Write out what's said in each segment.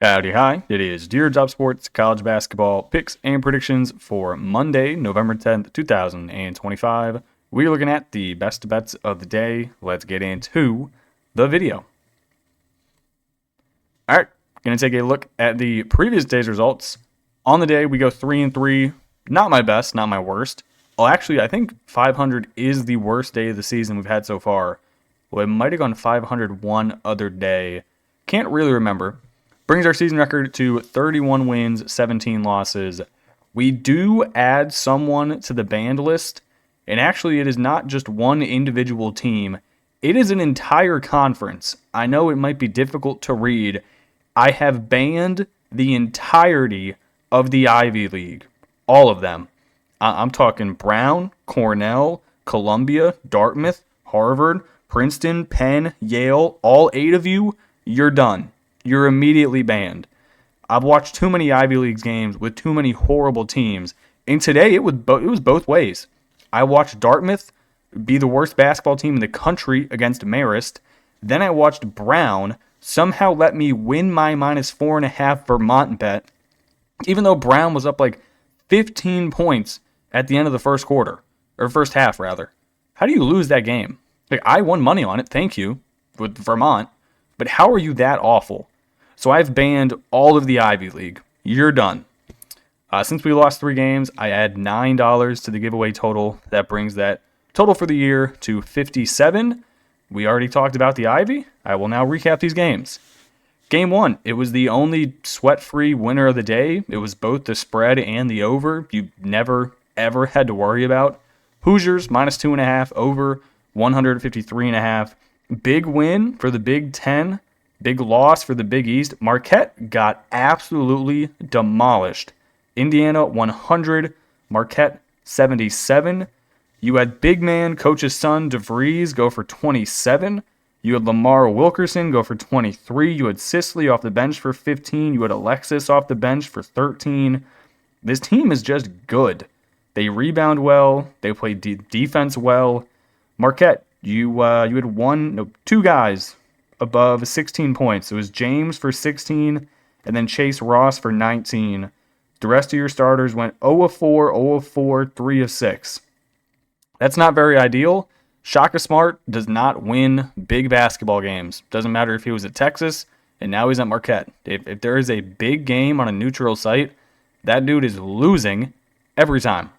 Howdy, hi. It is Dear Job Sports College Basketball Picks and Predictions for Monday, November 10th, 2025. We're looking at the best bets of the day. Let's get into the video. All right, going to take a look at the previous day's results. On the day, we go 3-3. Not my best, not my worst. Well, actually, I think 500 is the worst day of the season we've had so far. Well, it might have gone 500 one other day. Can't really remember. Brings our season record to 31 wins, 17 losses. We do add someone to the banned list, and actually it is not just one individual team. It is an entire conference. I know it might be difficult to read. I have banned the entirety of the Ivy League. All of them. I'm talking Brown, Cornell, Columbia, Dartmouth, Harvard, Princeton, Penn, Yale. All 8 of you, you're done. You're immediately banned. I've watched too many Ivy League games with too many horrible teams. And today it was both ways. I watched Dartmouth be the worst basketball team in the country against Marist. Then I watched Brown somehow let me win my -4.5 Vermont bet, even though Brown was up like 15 points at the end of the first quarter, or first half rather. How do you lose that game? Like, I won money on it, thank you, with Vermont. But how are you that awful? So I've banned all of the Ivy League. You're done. Since we lost 3 games, I add $9 to the giveaway total. That brings that total for the year to 57. We already talked about the Ivy. I will now recap these games. Game 1, it was the only sweat-free winner of the day. It was both the spread and the over. You never, ever had to worry about. Hoosiers, -2.5, over 153.5. Big win for the Big Ten. Big loss for the Big East. Marquette got absolutely demolished. Indiana 100, Marquette 77. You had big man coach's son DeVries go for 27. You had Lamar Wilkerson go for 23. You had Sisley off the bench for 15. You had Alexis off the bench for 13. This team is just good. They rebound well. They play defense well. Marquette, you had 2 guys above 16 points. It was James for 16 and then Chase Ross for 19. The rest of your starters went 0 of 4, 0 of 4, 3 of 6. That's not very ideal. Shaka Smart does not win big basketball games. Doesn't matter if he was at Texas and now he's at Marquette. If there is a big game on a neutral site, that dude is losing every time.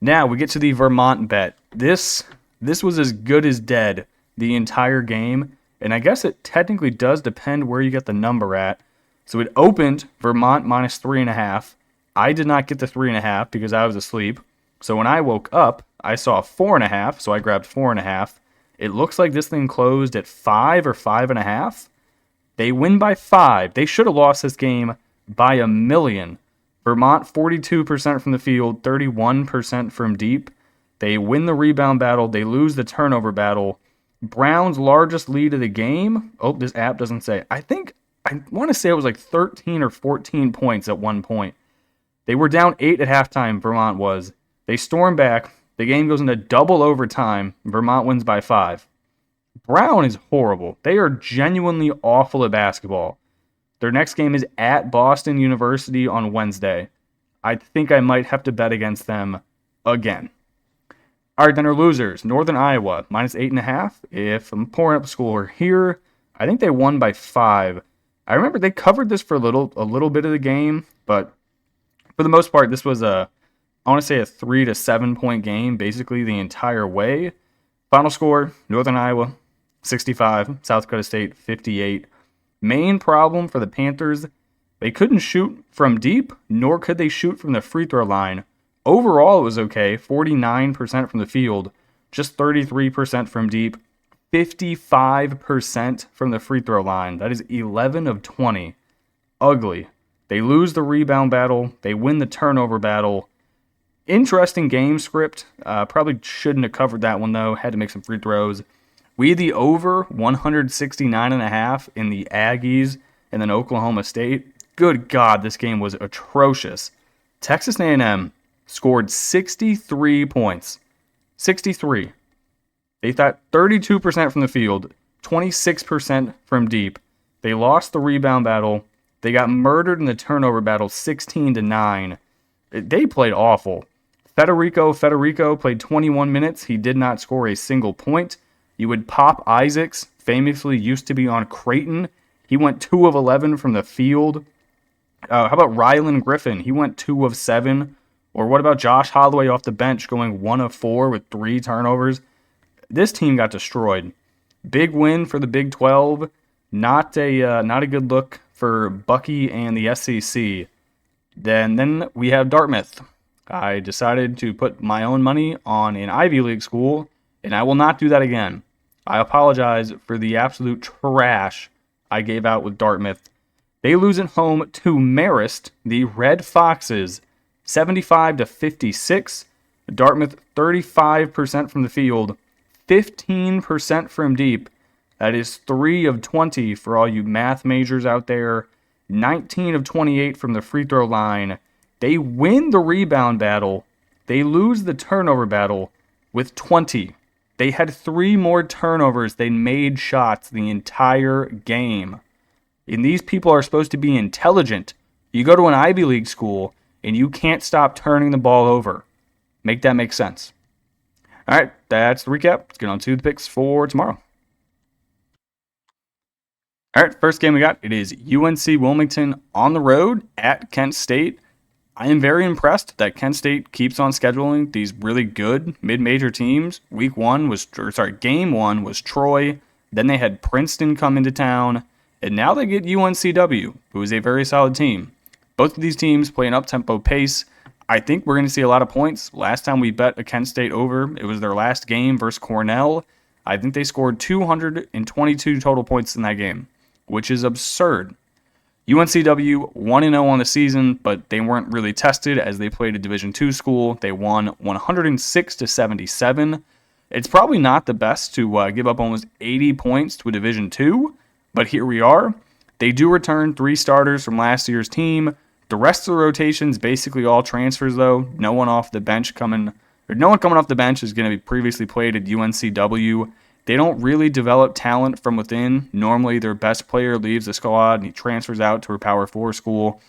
Now we get to the Vermont bet. This was as good as dead the entire game, and I guess it technically does depend where you get the number at. So it opened Vermont -3.5. I did not get the 3.5 because I was asleep. So when I woke up, I saw 4.5, so I grabbed 4.5. It looks like this thing closed at 5 or 5.5. They win by 5. They should have lost this game by a million. Vermont 42% from the field, 31% from deep. They win the rebound battle. They lose the turnover battle. Brown's largest lead of the game. Oh, this app doesn't say. I want to say it was like 13 or 14 points at one point. They were down 8 at halftime, Vermont was. They storm back. The game goes into double overtime. Vermont wins by 5. Brown is horrible. They are genuinely awful at basketball. Their next game is at Boston University on Wednesday. I think I might have to bet against them again. All right, then our losers. Northern Iowa, -8.5. If I'm pouring up a score here, I think they won by 5. I remember they covered this for a little bit of the game, but for the most part, this was I want to say a 3 to 7 point game, basically the entire way. Final score, Northern Iowa, 65. South Dakota State, 58. Main problem for the Panthers, they couldn't shoot from deep, nor could they shoot from the free throw line. Overall, it was okay, 49% from the field, just 33% from deep, 55% from the free throw line. That is 11 of 20. Ugly. They lose the rebound battle. They win the turnover battle. Interesting game script. Probably shouldn't have covered that one, though. Had to make some free throws. We had the over 169.5 in the Aggies and then Oklahoma State. Good God, this game was atrocious. Texas A&M scored 63 points. 63. They thought 32% from the field, 26% from deep. They lost the rebound battle. They got murdered in the turnover battle 16-9. They played awful. Federico played 21 minutes. He did not score a single point. You would Pop Isaacs, famously used to be on Creighton. He went 2 of 11 from the field. How about Rylan Griffin? He went 2 of 7. Or what about Josh Holloway off the bench going 1 of 4 with 3 turnovers? This team got destroyed. Big win for the Big 12. Not a good look for Bucky and the SEC. Then we have Dartmouth. I decided to put my own money on an Ivy League school, and I will not do that again. I apologize for the absolute trash I gave out with Dartmouth. They lose at home to Marist, the Red Foxes, 75-56. Dartmouth 35% from the field, 15% from deep. That is 3 of 20 for all you math majors out there. 19 of 28 from the free throw line. They win the rebound battle. They lose the turnover battle with 20. They had 3 more turnovers. They made shots the entire game. And these people are supposed to be intelligent. You go to an Ivy League school, and you can't stop turning the ball over. Make that make sense. All right, that's the recap. Let's get on to the picks for tomorrow. All right, first game we got, it is UNC Wilmington on the road at Kent State. I am very impressed that Kent State keeps on scheduling these really good mid-major teams. Game 1 was Troy. Then they had Princeton come into town. And now they get UNCW, who is a very solid team. Both of these teams play an up-tempo pace. I think we're going to see a lot of points. Last time we bet a Kent State over, it was their last game versus Cornell. I think they scored 222 total points in that game, which is absurd. UNCW 1-0 on the season, but they weren't really tested as they played a Division II school. They won 106-77. It's probably not the best to give up almost 80 points to a Division II, but here we are. They do return 3 starters from last year's team. The rest of the rotation's basically all transfers, though. No one coming off the bench is going to be previously played at UNCW. They don't really develop talent from within. Normally, their best player leaves the squad and he transfers out to a Power 4 school.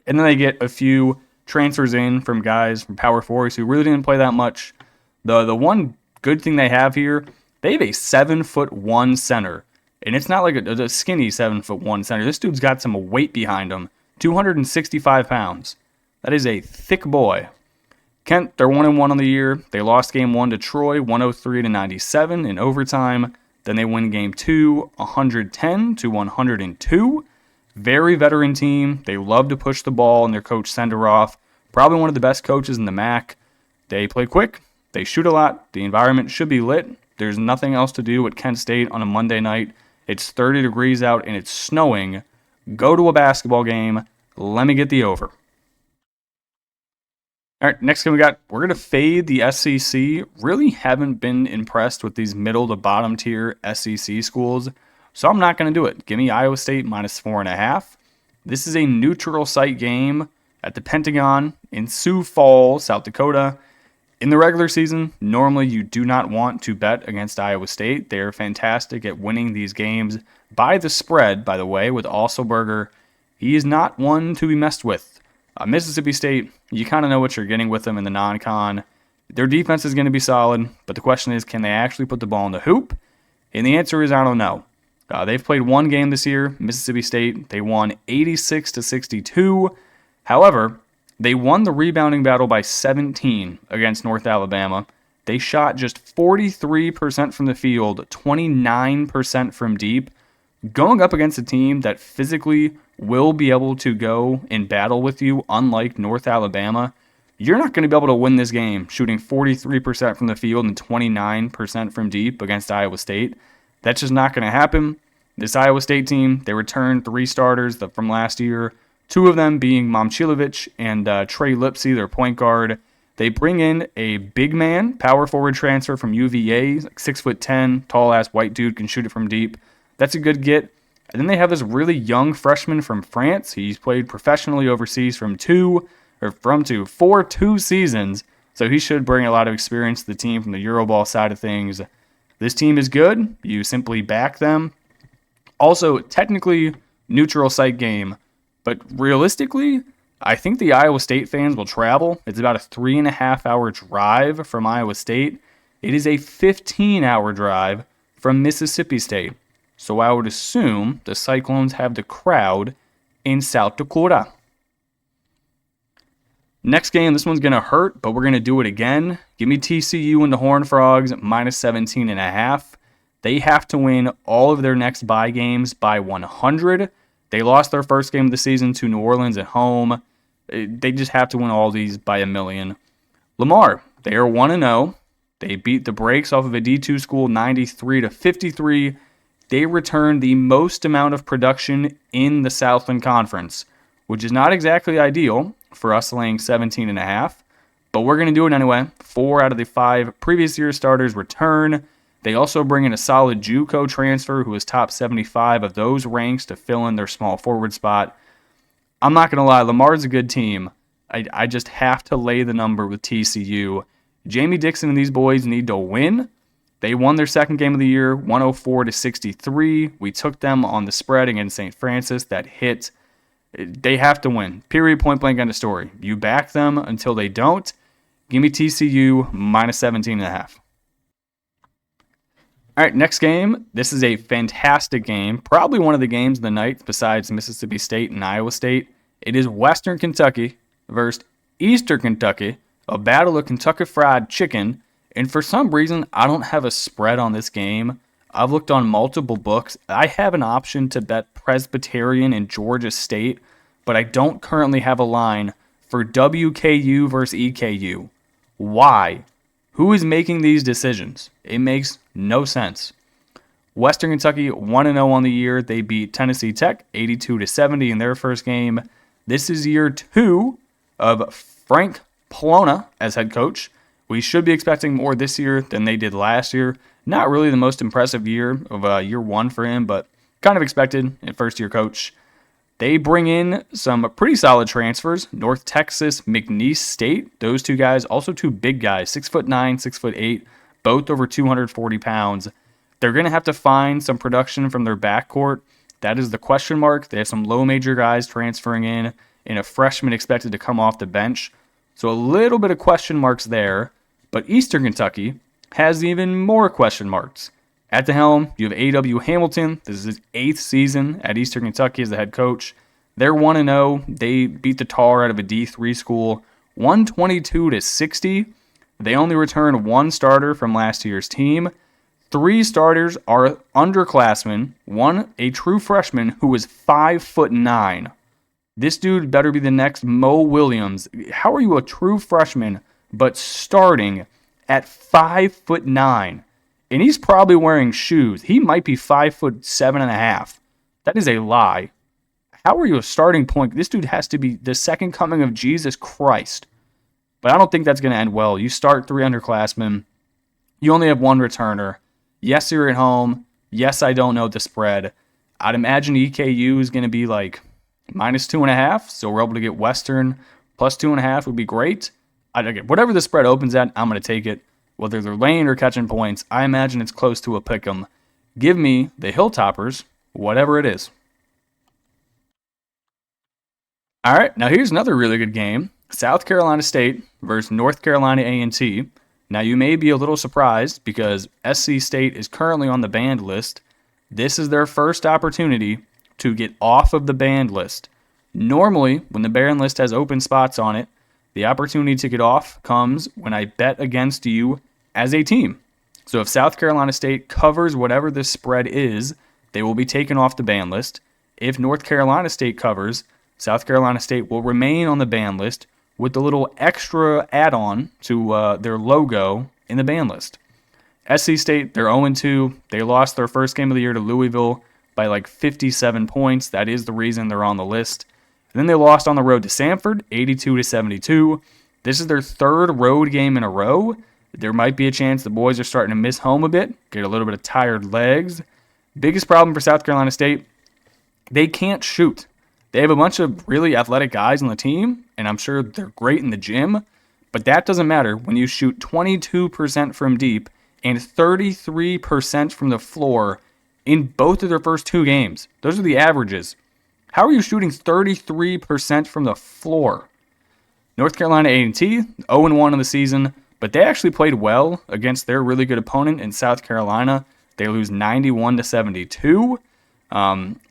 And then they get a few transfers in from guys from Power 4s who really didn't play that much. The one good thing they have here, they have a 7'1" center. And it's not like a skinny 7'1" center. This dude's got some weight behind him. 265 pounds. That is a thick boy. Kent, they're 1-1 on the year. They lost game 1 to Troy, 103-97 in overtime. Then they win game 2, 110-102. Very veteran team. They love to push the ball and their coach Senderoff. Probably one of the best coaches in the MAC. They play quick. They shoot a lot. The environment should be lit. There's nothing else to do at Kent State on a Monday night. It's 30 degrees out and it's snowing. Go to a basketball game. Let me get the over. All right, next game we're going to fade the SEC. Really haven't been impressed with these middle to bottom tier SEC schools, so I'm not going to do it. Give me Iowa State -4.5. This is a neutral site game at the Pentagon in Sioux Falls, South Dakota. In the regular season, normally you do not want to bet against Iowa State. They are fantastic at winning these games by the spread, by the way, with Alselberger. He is not one to be messed with. Mississippi State, you kind of know what you're getting with them in the non-con. Their defense is going to be solid, but the question is, can they actually put the ball in the hoop? And the answer is, I don't know. They've played one game this year, Mississippi State. They won 86-62. However, they won the rebounding battle by 17 against North Alabama. They shot just 43% from the field, 29% from deep. Going up against a team that physically will be able to go and battle with you, unlike North Alabama, you're not going to be able to win this game shooting 43% from the field and 29% from deep against Iowa State. That's just not going to happen. This Iowa State team, they returned 3 starters from last year, 2 of them being Momcilovic and Trey Lipsy, their point guard. They bring in a big man, power forward transfer from UVA, like 6'10", tall-ass white dude, can shoot it from deep. That's a good get. And then they have this really young freshman from France. He's played professionally overseas for 2 seasons, so he should bring a lot of experience to the team from the Euroball side of things. This team is good. You simply back them. Also, technically, neutral site game. But realistically, I think the Iowa State fans will travel. It's about a 3.5 hour drive from Iowa State. It is a 15-hour drive from Mississippi State. So I would assume the Cyclones have the crowd in South Dakota. Next game, this one's going to hurt, but we're going to do it again. Give me TCU and the Horned Frogs minus 17.5. They have to win all of their next bye games by 100. They lost their first game of the season to New Orleans at home. They just have to win all these by a million. Lamar, they are 1-0. They beat the brakes off of a D2 school 93-53. They returned the most amount of production in the Southland Conference, which is not exactly ideal for us laying 17.5, but we're going to do it anyway. 4 out of the 5 previous year starters return. They also bring in a solid JUCO transfer who is top 75 of those ranks to fill in their small forward spot. I'm not going to lie, Lamar's a good team. I just have to lay the number with TCU. Jamie Dixon and these boys need to win. They won their second game of the year, 104-63. We took them on the spread against St. Francis. That hit. They have to win. Period, point blank, end of story. You back them until they don't. Give me TCU minus 17.5. All right, next game. This is a fantastic game. Probably one of the games of the night besides Mississippi State and Iowa State. It is Western Kentucky versus Eastern Kentucky, a battle of Kentucky Fried Chicken. And for some reason, I don't have a spread on this game. I've looked on multiple books. I have an option to bet Presbyterian and Georgia State, but I don't currently have a line for WKU versus EKU. Why? Who is making these decisions? It makes no sense. Western Kentucky 1-0 on the year. They beat Tennessee Tech 82-70 in their first game. This is year 2 of Frank Polona as head coach. We should be expecting more this year than they did last year. Not really the most impressive year of year 1 for him, but kind of expected in first-year coach. They bring in some pretty solid transfers. North Texas, McNeese State, those two guys, also two big guys, 6'9", 6'8", both over 240 pounds. They're going to have to find some production from their backcourt. That is the question mark. They have some low major guys transferring in and a freshman expected to come off the bench. So a little bit of question marks there. But Eastern Kentucky has even more question marks. At the helm, you have A.W. Hamilton. This is his 8th season at Eastern Kentucky as the head coach. They're 1-0. They beat the tar out of a D3 school 122-60. They only return 1 starter from last year's team. 3 starters are underclassmen. 1, a true freshman who is 5'9". This dude better be the next Mo Williams. How are you a true freshman but starting at 5'9"? And he's probably wearing shoes. He might be 5'7.5". That is a lie. How are you a starting point? This dude has to be the second coming of Jesus Christ. But I don't think that's going to end well. You start 3 underclassmen. You only have 1 returner. Yes, you're at home. Yes, I don't know the spread. I'd imagine EKU is going to be like minus 2.5. So we're able to get Western plus 2.5 would be great. Whatever the spread opens at, I'm going to take it. Whether they're laying or catching points, I imagine it's close to a pick 'em. Give me the Hilltoppers, whatever it is. All right, now here's another really good game. South Carolina State versus North Carolina A&T. Now you may be a little surprised because SC State is currently on the banned list. This is their first opportunity to get off of the banned list. Normally, when the banned list has open spots on it, the opportunity to get off comes when I bet against you as a team. So if South Carolina State covers whatever this spread is, they will be taken off the ban list. If North Carolina State covers, South Carolina State will remain on the ban list with the little extra add-on to their logo in the ban list. SC State, they're 0-2. They lost their first game of the year to Louisville by like 57 points. That is the reason they're on the list. And then they lost on the road to Samford, 82-72. This is their 3rd road game in a row. There might be a chance the boys are starting to miss home a bit, get a little bit of tired legs. Biggest problem for South Carolina State, they can't shoot. They have a bunch of really athletic guys on the team, and I'm sure they're great in the gym, but that doesn't matter when you shoot 22% from deep and 33% from the floor in both of their first 2 games. Those are the averages. How are you shooting 33% from the floor? North Carolina A&T, 0-1 in the season, but they actually played well against their really good opponent in South Carolina. They lose 91-72.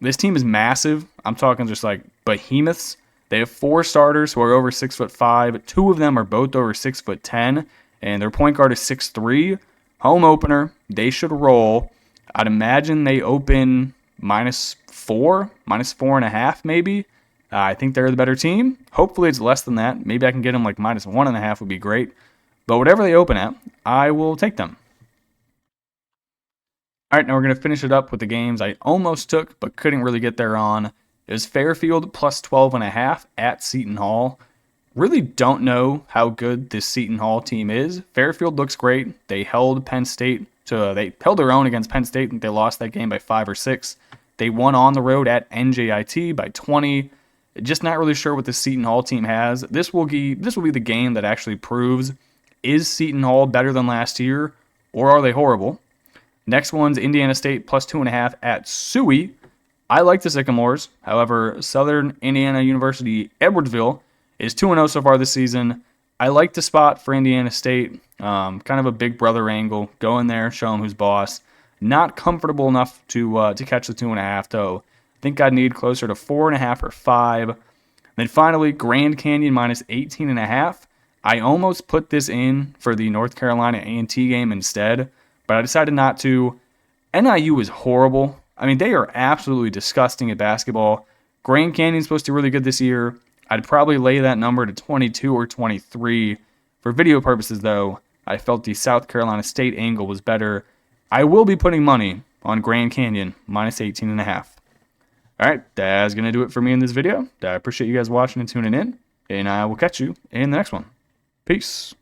This team is massive. I'm talking just like behemoths. They have 4 starters who are over 6'5". 2 of them are both over 6'10", and their point guard is 6'3". Home opener, they should roll. I'd imagine they open -4, -4.5 maybe. I think they're the better team. Hopefully it's less than that. Maybe I can get them like -1.5 would be great. But whatever they open at, I will take them. All right, now we're going to finish it up with the games I almost took but couldn't really get there on. It was Fairfield plus 12.5 at Seton Hall. Really don't know how good this Seton Hall team is. Fairfield looks great. They held they held their own against Penn State, and they lost that game by 5 or 6. They won on the road at NJIT by 20. Just not really sure what the Seton Hall team has. This will be the game that actually proves, is Seton Hall better than last year, or are they horrible? Next one's Indiana State plus 2.5 at Suey. I like the Sycamores. However, Southern Indiana University Edwardsville is 2-0 so far this season. I like the spot for Indiana State. Kind of a big brother angle. Go in there, show them who's boss. Not comfortable enough to catch the 2.5 though. I think I'd need closer to 4.5 or 5. Then finally, Grand Canyon minus 18.5. I almost put this in for the North Carolina A&T game instead, but I decided not to. NIU is horrible. I mean, they are absolutely disgusting at basketball. Grand Canyon's supposed to be really good this year. I'd probably lay that number to 22 or 23. For video purposes, though, I felt the South Carolina State angle was better. I will be putting money on Grand Canyon minus 18.5. All right, that's going to do it for me in this video. I appreciate you guys watching and tuning in, and I will catch you in the next one. Peace.